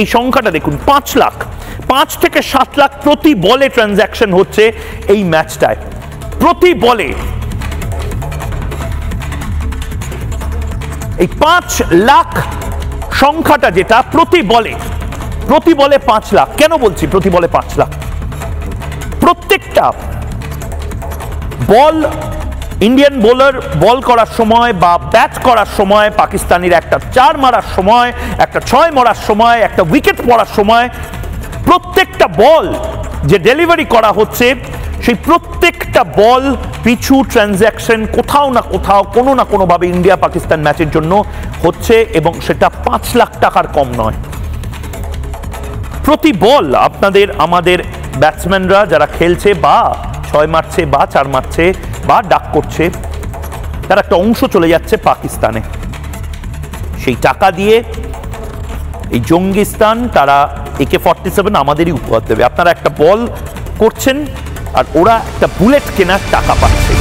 এই সংখ্যাটা দেখুন 5 লাখ 5 থেকে 7 লাখ প্রতি বলে ট্রানজ্যাকশন হচ্ছে এই ম্যাচটায়। প্রতি বলে এই 5 লাখ সংখ্যাটা যেটা প্রতি বলে 5 লাখ। কেন বলছি প্রতি বলে 5 লাখ? প্রত্যেকটা বল ইন্ডিয়ান বোলার বল করার সময় বা ব্যাট করার সময়, পাকিস্তানির একটা 4 মারার সময়, একটা 6 মারার সময়, একটা উইকেট পড়ার সময়, প্রত্যেকটা বল যে ডেলিভারি করা হচ্ছে সেই প্রত্যেকটা বল পিছু ট্রানজ্যাকশন কোথাও না কোথাও কোনো না কোনোভাবে ইন্ডিয়া পাকিস্তান ম্যাচের জন্য হচ্ছে, এবং সেটা 5 লাখ টাকার কম নয়। প্রতি বল আপনাদের আমাদের ব্যাটসম্যানরা যারা খেলছে বা 6 মারছে বা 4 মারছে বা ডাক করছে, তার একটা অংশ চলে যাচ্ছে পাকিস্তানে। সেই টাকা দিয়ে এই জঙ্গিস্তান তারা AK-47 আমাদেরই উপহার দেবে। আপনারা একটা বল করছেন আর ওরা একটা বুলেট কেনার টাকা পাচ্ছে।